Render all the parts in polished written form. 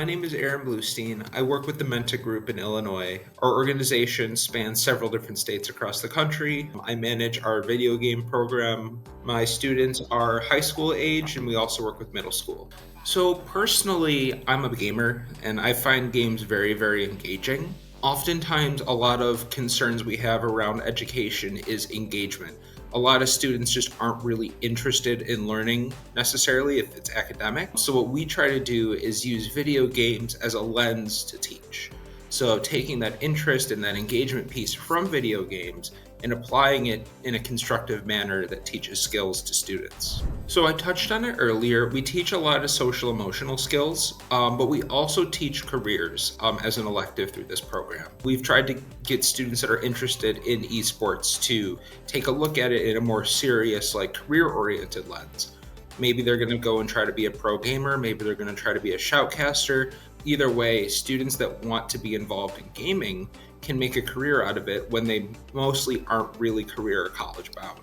My name is Aaron Bluestein. I work with the Menta Group in Illinois. Our organization spans several different states across the country. I manage our video game program. My students are high school age, and we also work with middle school. So, personally, I'm a gamer, and I find games very, very engaging. Oftentimes, a lot of concerns we have around education is engagement. A lot of students just aren't really interested in learning necessarily if it's academic. So what we try to do is use video games as a lens to teach. So taking that interest and that engagement piece from video games and applying it in a constructive manner that teaches skills to students. So I touched on it earlier. We teach a lot of social emotional skills, but we also teach careers as an elective through this program. We've tried to get students that are interested in esports to take a look at it in a more serious, like career-oriented lens. Maybe they're going to go and try to be a pro gamer. Maybe they're going to try to be a shoutcaster. Either way, students that want to be involved in gaming can make a career out of it when they mostly aren't really career or college bound.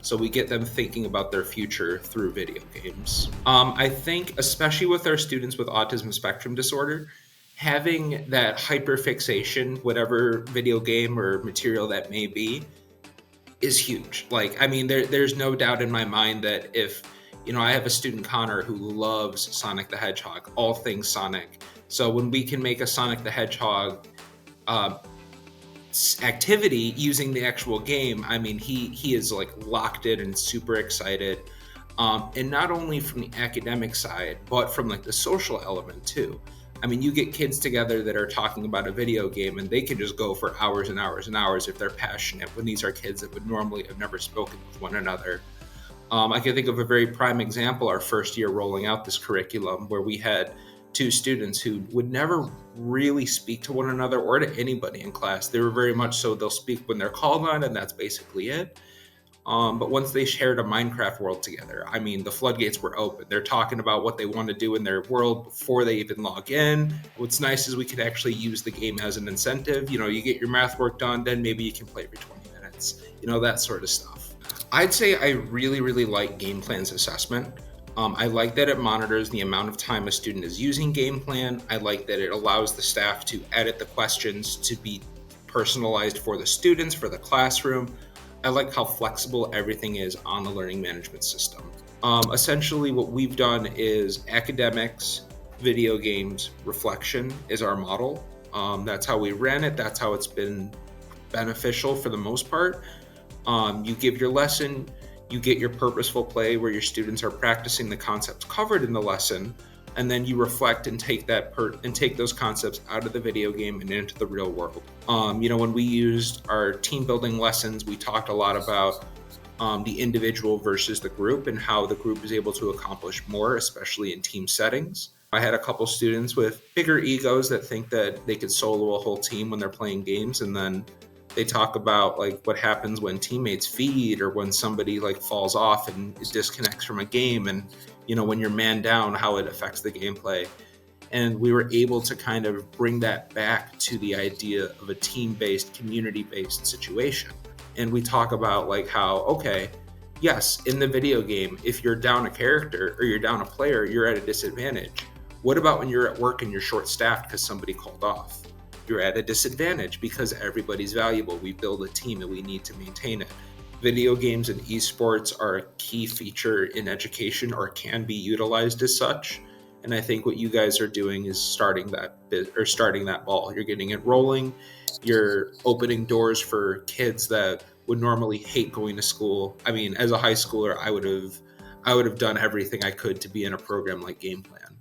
So we get them thinking about their future through video games. I think, especially with our students with autism spectrum disorder, having that hyperfixation, whatever video game or material that may be, is huge. There's no doubt in my mind that if, I have a student, Connor, who loves Sonic the Hedgehog, all things Sonic. So when we can make a Sonic the Hedgehog activity using the actual game, he is like locked in and super excited. And not only from the academic side, but from like the social element too. You get kids together that are talking about a video game and they can just go for hours and hours and hours if they're passionate, when these are kids that would normally have never spoken with one another. I can think of a very prime example, our first year rolling out this curriculum, where we had two students who would never really speak to one another or to anybody in class. They were very much so they'll speak when they're called on, and that's basically it. But once they shared a Minecraft world together, the floodgates were open. They're talking about what they want to do in their world before they even log in. What's nice is we can actually use the game as an incentive. You get your math work done, then maybe you can play for 20 minutes, that sort of stuff. I'd say I really, really like Gameplan's assessment. I like that it monitors the amount of time a student is using Gameplan. I like that it allows the staff to edit the questions to be personalized for the students, for the classroom. I like how flexible everything is on the learning management system. Essentially, what we've done is academics, video games, reflection is our model. That's how we ran it. That's how it's been beneficial for the most part. You give your lesson, you get your purposeful play where your students are practicing the concepts covered in the lesson, and then you reflect and take take those concepts out of the video game and into the real world. When we used our team building lessons, we talked a lot about the individual versus the group and how the group is able to accomplish more, especially in team settings. I had a couple students with bigger egos that think that they could solo a whole team when they're playing games, and then they talk about like what happens when teammates feed or when somebody like falls off and disconnects from a game, and when you're man down, how it affects the gameplay. And we were able to kind of bring that back to the idea of a team-based, community-based situation. And we talk about like how, okay, yes, in the video game, if you're down a character or you're down a player, you're at a disadvantage. What about when you're at work and you're short-staffed because somebody called off? You're at a disadvantage because everybody's valuable. We build a team and we need to maintain it. Video games and esports are a key feature in education, or can be utilized as such. And I think what you guys are doing is starting that ball. You're getting it rolling. You're opening doors for kids that would normally hate going to school. As a high schooler, I would have done everything I could to be in a program like Gameplan.